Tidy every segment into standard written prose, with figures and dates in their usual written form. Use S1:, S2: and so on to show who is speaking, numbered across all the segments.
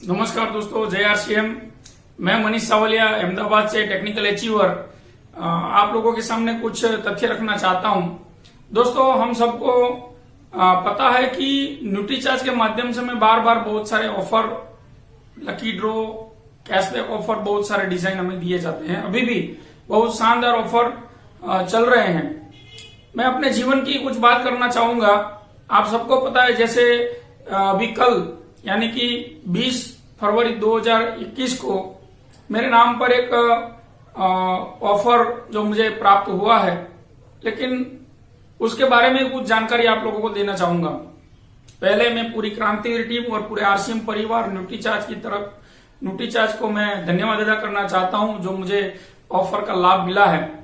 S1: नमस्कार दोस्तों, जय आरसीएम। मैं मनीष सावलिया अहमदाबाद से टेक्निकल अचीवर आप लोगों के सामने कुछ तथ्य रखना चाहता हूं। दोस्तों, हम सबको पता है कि न्यूट्रीचार्ज के माध्यम से हमें बार बार बहुत सारे offer, lucky draw, cashback offer, बहुत सारे डिजाइन हमें दिए जाते हैं। अभी भी बहुत शानदार ऑफर चल रहे हैं। मैं अपने जीवन की कुछ बात करना चाहूंगा। आप सबको पता है, जैसे अभी कल यानी कि 20 फरवरी 2021 को मेरे नाम पर एक ऑफर जो मुझे प्राप्त हुआ है, लेकिन उसके बारे में कुछ जानकारी आप लोगों को देना चाहूंगा। पहले मैं पूरी क्रांतिवीर टीम और पूरे आरसीएम परिवार न्यूट्रीचार्ज को मैं धन्यवाद अदा करना चाहता हूं, जो मुझे ऑफर का लाभ मिला है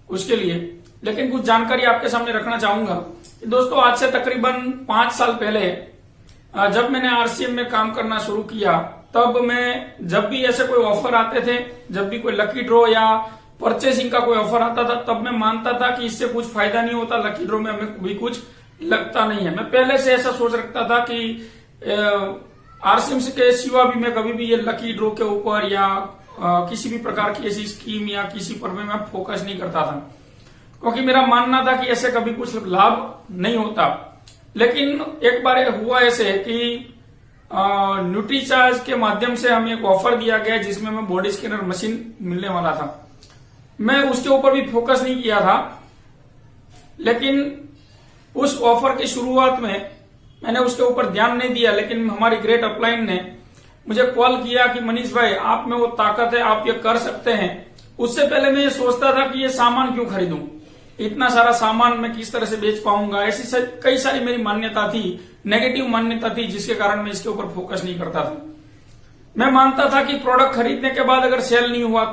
S1: उसके लिए। लेकिन कुछ जानकारी आपके सामने रखना चाहूंगा। दोस्तों, आज से तकरीबन 5 साल पहले जब मैंने आरसीएम में काम करना शुरू किया, तब मैं जब भी ऐसे कोई ऑफर आते थे, जब भी कोई लकी ड्रॉ या परचेसिंग का कोई ऑफर आता था, तब मैं मानता था कि इससे कुछ फायदा नहीं होता, लकी ड्रॉ में हमें भी कुछ लगता नहीं है। मैं पहले से ऐसा सोच रखता था कि आरसीएम के सिवा भी मैं कभी भी ये लकी ड्रॉ के ऊपर या किसी भी प्रकार की ऐसी स्कीम या किसी पर मैं फोकस नहीं करता था, क्योंकि मेरा मानना था कि ऐसे कभी कुछ लाभ नहीं होता। लेकिन एक बार हुआ ऐसे कि न्यूट्रीचार्ज के माध्यम से हमें एक ऑफर दिया गया जिसमें हमें बॉडी स्कैनर मशीन मिलने वाला था। मैं उसके ऊपर भी फोकस नहीं किया था, लेकिन उस ऑफर की शुरुआत में मैंने उसके ऊपर ध्यान नहीं दिया। लेकिन हमारी ग्रेट अपलाइन ने मुझे कॉल किया कि मनीष भाई, आप में वो ताकत है, आप ये कर सकते हैं। उससे पहले मैं ये सोचता था कि ये सामान क्यों खरीदूं, इतना सारा सामान मैं किस तरह से बेच पाऊंगा। ऐसी कई सारी मेरी मान्यता थी, नेगेटिव मान्यता थी, जिसके कारण मैं इसके ऊपर फोकस नहीं करता था। मैं मानता था कि प्रोडक्ट खरीदने के बाद अगर सेल नहीं हुआ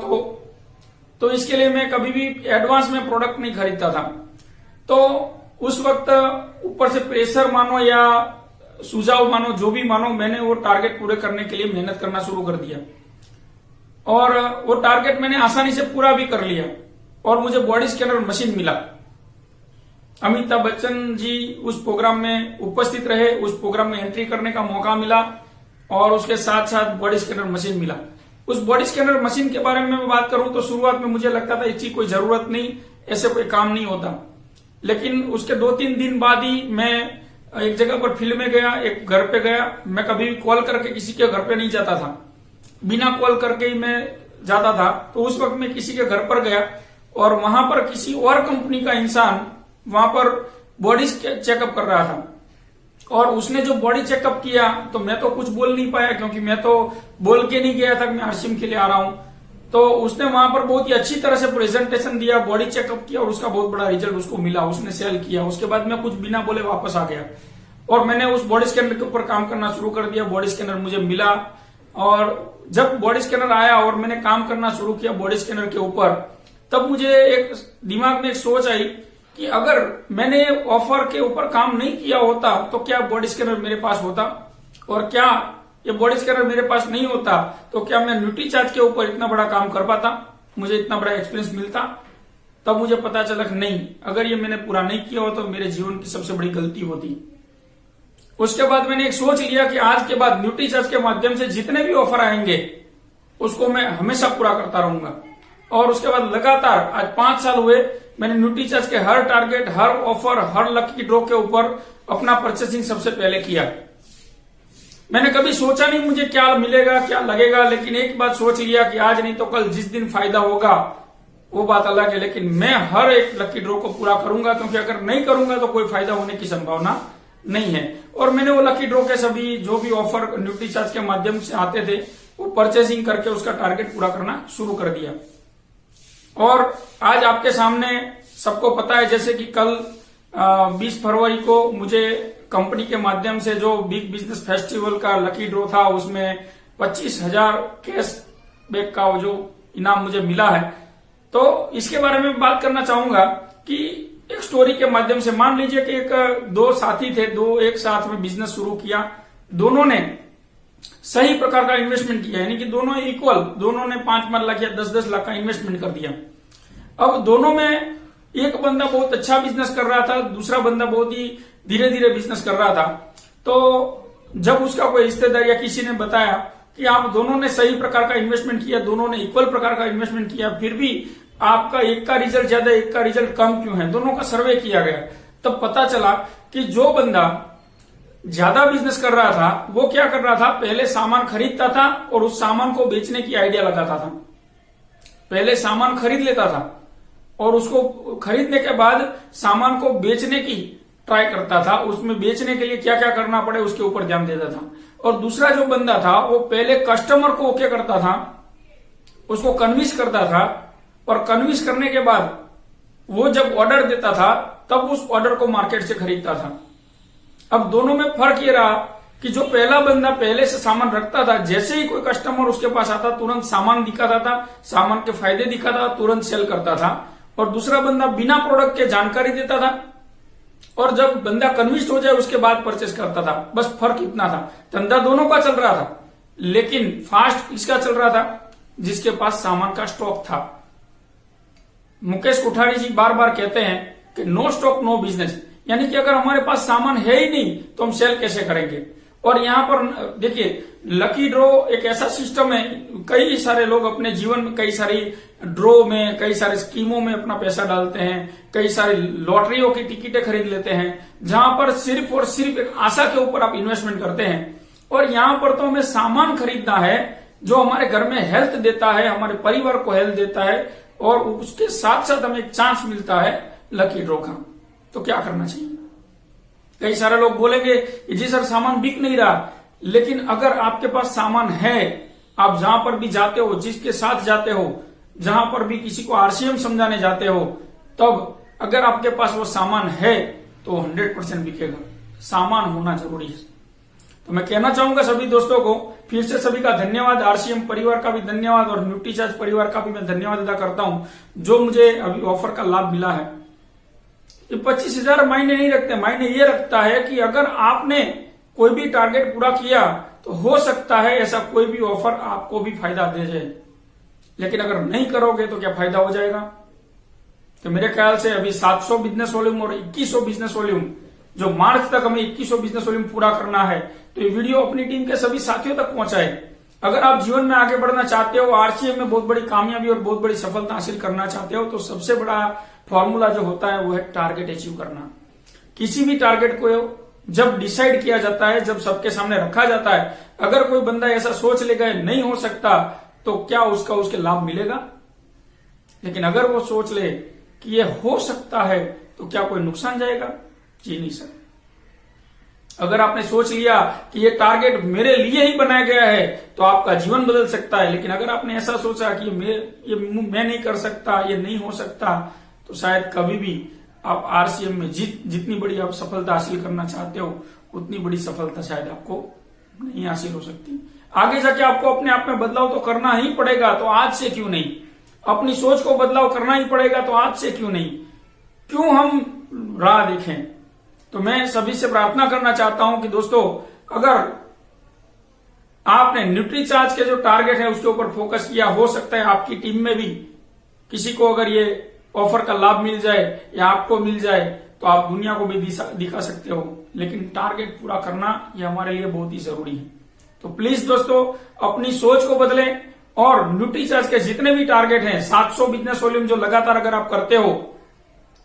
S1: तो इसके लिए मैं कभी भी एडवांस में प्रोडक्ट नहीं खरीदता था। तो उस वक्त ऊपर से प्रेशर मानो या सुझाव मानो, जो भी मानो, मैंने वो टारगेट पूरे करने के लिए मेहनत करना शुरू कर दिया और वो टारगेट मैंने आसानी से पूरा भी कर लिया और मुझे बॉडी स्कैनर मशीन मिला। अमिताभ बच्चन जी उस प्रोग्राम में उपस्थित रहे, उस प्रोग्राम में एंट्री करने का मौका मिला और उसके साथ साथ बॉडी स्कैनर मशीन मिला। उस बॉडी स्कैनर मशीन के बारे में मैं बात करूं तो शुरुआत में मुझे लगता था इसकी कोई जरूरत नहीं, ऐसे कोई काम नहीं होता। लेकिन उसके 2-3 दिन बाद ही मैं एक जगह पर फील्ड में गया, एक घर पे गया। मैं कभी भी कॉल करके किसी के घर पे नहीं जाता था, बिना कॉल करके ही मैं जाता था। तो उस वक्त मैं किसी के घर पर गया और वहां पर किसी और कंपनी का इंसान वहां पर बॉडी चेकअप कर रहा था और उसने जो बॉडी चेकअप किया तो मैं तो कुछ बोल नहीं पाया, क्योंकि मैं तो बोल के नहीं गया था कि मैं आरसीएम के लिए आ रहा हूं। तो उसने वहां पर बहुत ही अच्छी तरह से प्रेजेंटेशन दिया, बॉडी चेकअप किया और उसका बहुत बड़ा रिजल्ट उसको मिला, उसने सेल किया। उसके बाद मैं कुछ बिना बोले वापस आ गया और मैंने उस बॉडी स्कैनर के ऊपर काम करना शुरू कर दिया। बॉडी स्कैनर मुझे मिला और जब बॉडी स्कैनर आया और मैंने काम करना शुरू किया बॉडी स्कैनर के ऊपर, तब मुझे एक दिमाग में एक सोच आई कि अगर मैंने ऑफर के ऊपर काम नहीं किया होता तो क्या बॉडी स्कैनर मेरे पास होता, और क्या ये बॉडी स्कैनर मेरे पास नहीं होता तो क्या मैं न्यूट्रीचार्ज के ऊपर इतना बड़ा काम कर पाता, मुझे इतना बड़ा एक्सपीरियंस मिलता। तब मुझे पता चला कि नहीं, अगर ये मैंने पूरा नहीं किया होता तो मेरे जीवन की सबसे बड़ी गलती होती। उसके बाद मैंने एक सोच लिया कि आज के बाद न्यूट्रीचार्ज के माध्यम से जितने भी ऑफर आएंगे उसको मैं हमेशा पूरा करता रहूंगा। और उसके बाद लगातार आज 5 साल हुए, मैंने न्यूट्रीचार्ज के हर टारगेट, हर ऑफर, हर लकी ड्रॉ के ऊपर अपना परचेसिंग सबसे पहले किया। मैंने कभी सोचा नहीं मुझे क्या मिलेगा, क्या लगेगा, लेकिन एक बात सोच लिया कि आज नहीं तो कल जिस दिन फायदा होगा वो बात अलग है, लेकिन मैं हर एक लकी ड्रॉ को पूरा करूंगा, क्योंकि अगर नहीं करूंगा तो कोई फायदा होने की संभावना नहीं है। और मैंने वो लकी ड्रॉ के सभी जो भी ऑफर न्यूट्रीचार्ज के माध्यम से आते थे वो परचेसिंग करके उसका टारगेट पूरा करना शुरू कर दिया। और आज आपके सामने सबको पता है, जैसे कि कल 20 फरवरी को मुझे कंपनी के माध्यम से जो बिग बिजनेस फेस्टिवल का लकी ड्रॉ था, उसमें 25,000 कैश बैक का जो इनाम मुझे मिला है। तो इसके बारे में बात करना चाहूंगा कि एक स्टोरी के माध्यम से, मान लीजिए कि दो साथी थे, दो एक साथ में बिजनेस शुरू किया, दोनों ने सही प्रकार का इन्वेस्टमेंट किया, यानी कि दोनों इक्वल, दोनों ने 5-5 लाख या 10-10 लाख का इन्वेस्टमेंट कर दिया। अब दोनों में एक बंदा बहुत अच्छा बिजनेस कर रहा था, दूसरा बंदा बहुत ही धीरे धीरे बिजनेस कर रहा था। तो जब उसका कोई रिश्तेदार या किसी ने बताया कि आप दोनों ने सही प्रकार का इन्वेस्टमेंट किया, दोनों ने इक्वल प्रकार का इन्वेस्टमेंट किया, फिर भी आपका एक का रिजल्ट ज्यादा एक का रिजल्ट कम क्यों है। दोनों का सर्वे किया गया, तब पता चला कि जो बंदा ज्यादा बिजनेस कर रहा था वो क्या कर रहा था, पहले सामान खरीदता था और उस सामान को बेचने की आइडिया लगाता था। पहले सामान खरीद लेता था और उसको खरीदने के बाद सामान को बेचने की ट्राई करता था, उसमें बेचने के लिए क्या क्या करना पड़े उसके ऊपर ध्यान देता था। और दूसरा जो बंदा था वो पहले कस्टमर को ओके करता था, उसको कन्विंस करता था, और कन्विंस करने के बाद वो जब ऑर्डर देता था तब उस ऑर्डर को मार्केट से खरीदता था। अब दोनों में फर्क ये रहा कि जो पहला बंदा पहले से सामान रखता था, जैसे ही कोई कस्टमर उसके पास आता तुरंत सामान दिखाता था, सामान के फायदे दिखाता था, तुरंत सेल करता था। और दूसरा बंदा बिना प्रोडक्ट के जानकारी देता था और जब बंदा कन्विंस्ड हो जाए उसके बाद परचेस करता था। बस फर्क इतना था। धंधा दोनों का चल रहा था, लेकिन फास्ट किसका चल रहा था, जिसके पास सामान का स्टॉक था। मुकेश कोठारी जी बार बार कहते हैं कि नो स्टॉक नो बिजनेस, यानी कि अगर हमारे पास सामान है ही नहीं तो हम सेल कैसे करेंगे। और यहां पर देखिए, लकी ड्रॉ एक ऐसा सिस्टम है, कई सारे लोग अपने जीवन में कई सारी ड्रॉ में, कई सारी स्कीमों में अपना पैसा डालते हैं, कई सारी लॉटरियों की टिकटें खरीद लेते हैं, जहां पर सिर्फ और सिर्फ एक आशा के ऊपर आप इन्वेस्टमेंट करते हैं। और यहां पर तो हमें सामान खरीदना है जो हमारे घर में हेल्थ देता है, हमारे परिवार को हेल्थ देता है, और उसके साथ साथ हमें एक चांस मिलता है लकी ड्रॉ का। तो क्या करना चाहिए। कई सारे लोग बोलेंगे जी सर सामान बिक नहीं रहा, लेकिन अगर आपके पास सामान है, आप जहां पर भी जाते हो, जिसके साथ जाते हो, जहां पर भी किसी को आरसीएम समझाने जाते हो, तब अगर आपके पास वो सामान है तो 100% बिकेगा। सामान होना जरूरी है। तो मैं कहना चाहूंगा सभी दोस्तों को, फिर से सभी का धन्यवाद, आरसीएम परिवार का भी धन्यवाद और न्यूट्रीचार्ज परिवार का भी मैं धन्यवाद अदा करता हूं, जो मुझे अभी ऑफर का लाभ मिला है। ये 25,000 मायने नहीं रखते, मायने ये रखता है कि अगर आपने कोई भी टारगेट पूरा किया तो हो सकता है ऐसा कोई भी ऑफर आपको भी फायदा दे जाए, लेकिन अगर नहीं करोगे तो क्या फायदा हो जाएगा। तो मेरे ख्याल से अभी 700 बिजनेस वॉल्यूम और 2100 बिजनेस वॉल्यूम, जो मार्च तक हमें 2100 बिजनेस वॉल्यूम पूरा करना है, तो ये वीडियो अपनी टीम के सभी साथियों तक पहुंचाए। अगर आप जीवन में आगे बढ़ना चाहते हो, आरसीएम में बहुत बड़ी कामयाबी और बहुत बड़ी सफलता हासिल करना चाहते हो, तो सबसे बड़ा फॉर्मूला जो होता है वो है टारगेट अचीव करना। किसी भी टारगेट को जब डिसाइड किया जाता है, जब सबके सामने रखा जाता है, अगर कोई बंदा ऐसा सोच लेगा नहीं हो सकता, तो क्या उसका उसके लाभ मिलेगा। लेकिन अगर वो सोच ले कि ये हो सकता है, तो क्या कोई नुकसान जाएगा। जी नहीं सर। अगर आपने सोच लिया कि ये टारगेट मेरे लिए ही बनाया गया है, तो आपका जीवन बदल सकता है। लेकिन अगर आपने ऐसा सोचा कि मैं नहीं कर सकता, ये नहीं हो सकता, तो शायद कभी भी आप आरसीएम में जितनी बड़ी आप सफलता हासिल करना चाहते हो, उतनी बड़ी सफलता शायद आपको नहीं हासिल हो सकती। आगे जाके आपको अपने आप में बदलाव तो करना ही पड़ेगा, तो आज से क्यों नहीं। अपनी सोच को बदलाव करना ही पड़ेगा, तो आज से क्यों नहीं। क्यों हम राह देखें। तो मैं सभी से प्रार्थना करना चाहता हूं कि दोस्तों, अगर आपने न्यूट्रीचार्ज के जो टारगेट है उसके ऊपर फोकस किया, हो सकता है आपकी टीम में भी किसी को अगर ये ऑफर का लाभ मिल जाए या आपको मिल जाए, तो आप दुनिया को भी दिखा सकते हो। लेकिन टारगेट पूरा करना ये हमारे लिए बहुत ही जरूरी है। तो प्लीज दोस्तों, अपनी सोच को बदलें और न्यूट्रीचार्ज के जितने भी टारगेट हैं, 700 बिजनेस वॉल्यूम जो लगातार अगर आप करते हो,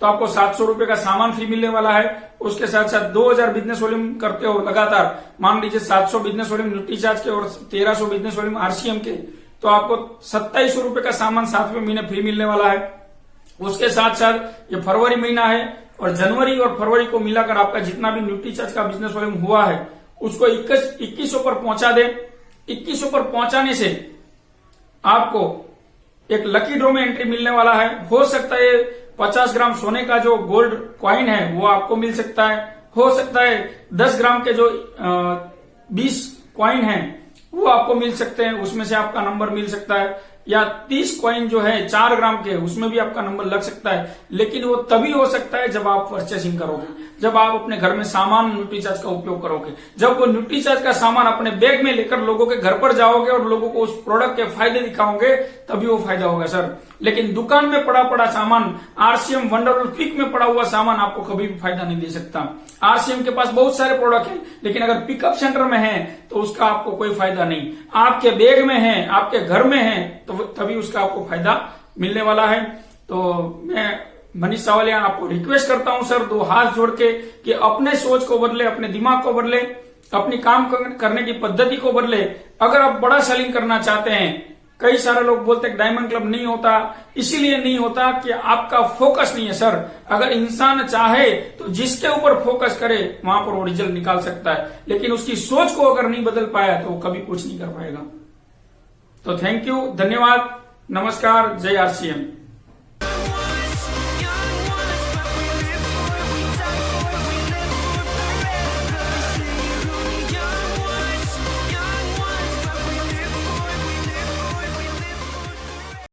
S1: तो आपको 700 रुपए का सामान फ्री मिलने वाला है। उसके साथ साथ 2000 बिजनेस वॉल्यूम करते हो लगातार, मान लीजिए 700 बिजनेस वॉल्यूम न्यूट्रीचार्ज के और 1300 बिजनेस वॉल्यूम आरसीएम के, तो आपको 2700 रुपए का सामान 7वें महीने फ्री मिलने वाला है। उसके साथ साथ ये फरवरी महीना है और जनवरी और फरवरी को मिलाकर आपका जितना भी न्यूट्रीचार्ज का बिजनेस वॉल्यूम हुआ है उसको 2100 पर पहुंचा दे। 2100 पर पहुंचाने से आपको एक लकी ड्रॉ में एंट्री मिलने वाला है। हो सकता है 50 ग्राम सोने का जो गोल्ड कॉइन है वो आपको मिल सकता है। हो सकता है 10 ग्राम के जो 20 कॉइन है वो आपको मिल सकते हैं, उसमें से आपका नंबर मिल सकता है। या 30 कॉइन जो है 4 ग्राम के, उसमें भी आपका नंबर लग सकता है। लेकिन वो तभी हो सकता है जब आप परचेसिंग करोगे, जब आप अपने घर में सामान न्यूट्रीचार्ज का उपयोग करोगे। जब वो न्यूट्रीचार्ज का सामान अपने बैग में लेकर लोगों के घर पर जाओगे और लोगों को उस प्रोडक्ट के फायदे दिखाओगे, तभी वो फायदा होगा सर। लेकिन दुकान में पड़ा सामान, आरसीएम वंडरफुल क्विक में पड़ा हुआ सामान आपको कभी भी फायदा नहीं दे सकता। आरसीएम के पास बहुत सारे प्रोडक्ट हैं, लेकिन अगर पिकअप सेंटर में है तो उसका आपको कोई फायदा नहीं। आपके बैग में है, आपके घर में है, तो तभी उसका आपको फायदा मिलने वाला है। तो मैं मनीष सावलिया आपको रिक्वेस्ट करता हूं सर, 2 हाथ जोड़ के कि अपने सोच को बदले, अपने दिमाग को बदले, अपनी काम करने की पद्धति को बदले। अगर आप बड़ा सेलिंग करना चाहते हैं, कई सारे लोग बोलते हैं डायमंड क्लब नहीं होता, इसीलिए नहीं होता कि आपका फोकस नहीं है सर। अगर इंसान चाहे तो जिसके ऊपर फोकस करे वहां पर वो रिजल्ट निकाल सकता है, लेकिन उसकी सोच को अगर नहीं बदल पाया तो कभी कुछ नहीं कर पाएगा। तो थैंक यू, धन्यवाद, नमस्कार, जय आरसीएम।